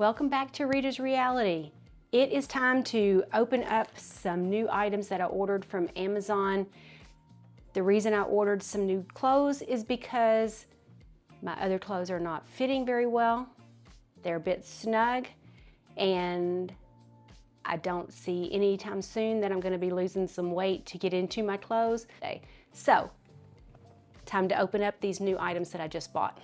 Welcome back to Rita's Reality. It is time to open up some new items that I ordered from Amazon. The reason I ordered some new clothes is because my other clothes are not fitting very well. They're a bit snug, and I don't see anytime soon that I'm going to be losing some weight to get into my clothes. So, time to open up these new items that I just bought.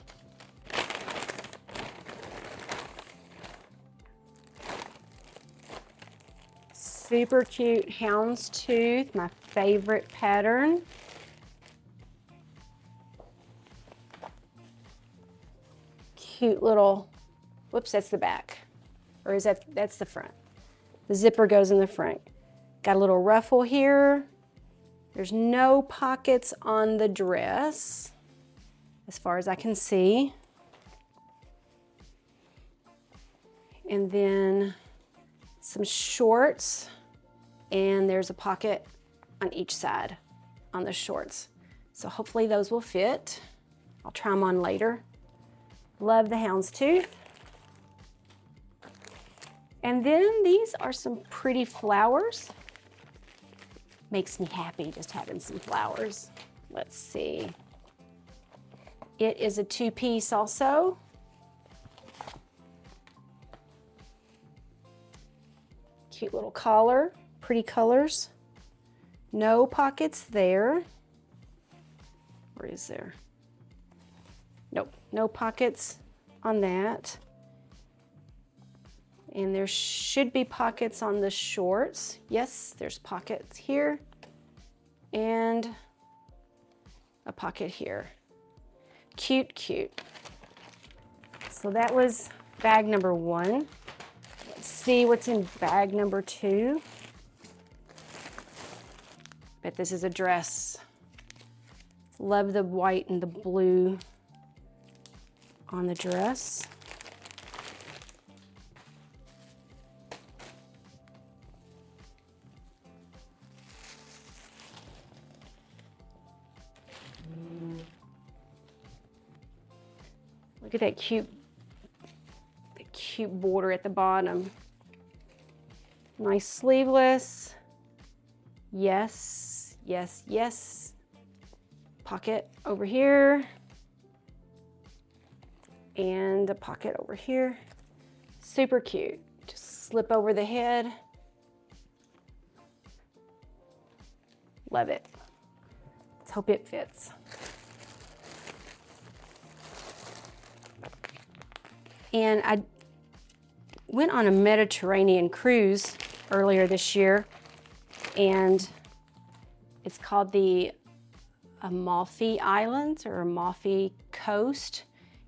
Super cute houndstooth, my favorite pattern. Cute little, whoops, that's the back. Or is that's the front. The zipper goes in the front. Got a little ruffle here. There's no pockets on the dress, as far as I can see. And then some shorts, and there's a pocket on each side on the shorts. So hopefully those will fit. I'll try them on later. Love the houndstooth. And then these are some pretty flowers. Makes me happy just having some flowers. Let's see. It is a two-piece also. Cute little collar, pretty colors. No pockets there. Where is there? Nope, no pockets on that. And there should be pockets on the shorts. Yes, there's pockets here and a pocket here. Cute, cute. So that was bag number one. Let's see what's in bag number two. Bet this is a dress. Love the white and the blue on the dress. Look at that cute border at the bottom. Nice sleeveless. Yes, yes, yes. Pocket over here. And a pocket over here. Super cute. Just slip over the head. Love it. Let's hope it fits. And I went on a Mediterranean cruise earlier this year, and it's called the Amalfi Islands or Amalfi Coast.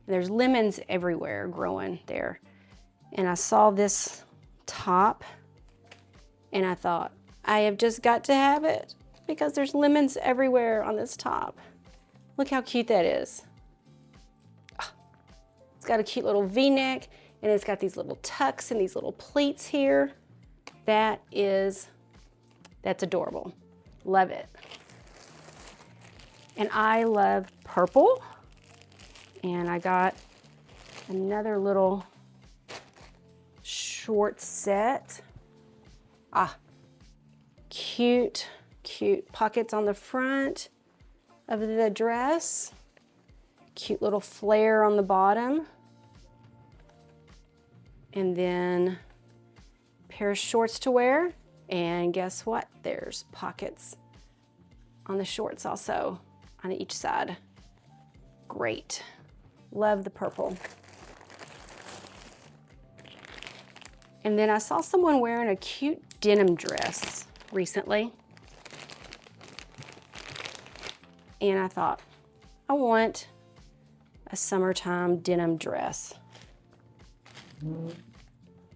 And there's lemons everywhere growing there. And I saw this top, and I thought, I have just got to have it because there's lemons everywhere on this top. Look how cute that is. It's got a cute little V-neck, and it's got these little tucks and these little pleats here. That's adorable. Love it. And I love purple. And I got another little short set. Cute, cute pockets on the front of the dress. Cute little flare on the bottom. And then a pair of shorts to wear. And guess what? There's pockets on the shorts also on each side. Great. Love the purple. And then I saw someone wearing a cute denim dress recently. And I thought, I want a summertime denim dress.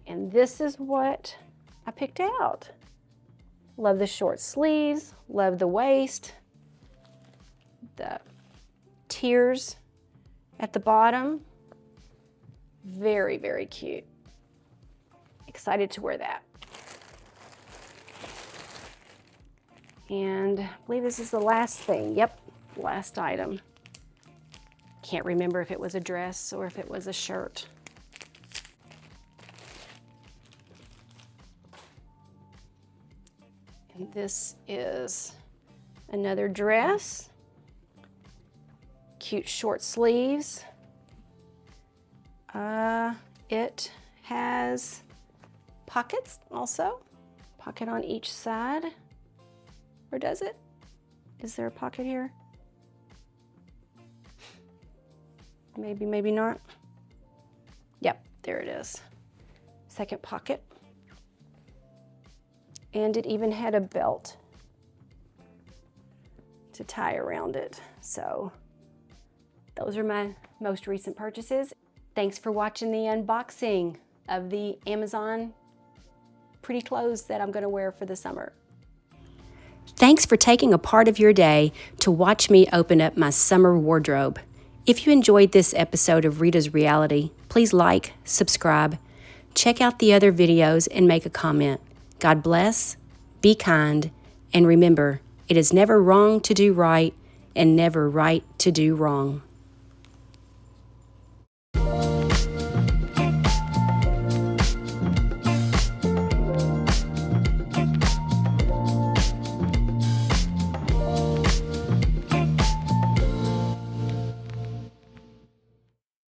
And this is what I picked out. Love the short sleeves, love the waist, the tiers at the bottom. Very, very cute. Excited to wear that. And I believe this is the last thing. Yep, last item. Can't remember if it was a dress or if it was a shirt. And this is another dress. Cute short sleeves. It has pockets also. Pocket on each side. Or does it? Is there a pocket here? Maybe, maybe not. Yep, there it is. Second pocket. And it even had a belt to tie around it. So those are my most recent purchases. Thanks for watching the unboxing of the Amazon pretty clothes that I'm gonna wear for the summer. Thanks for taking a part of your day to watch me open up my summer wardrobe. If you enjoyed this episode of Rita's Reality, please like, subscribe, check out the other videos, and make a comment. God bless, be kind, and remember, it is never wrong to do right and never right to do wrong.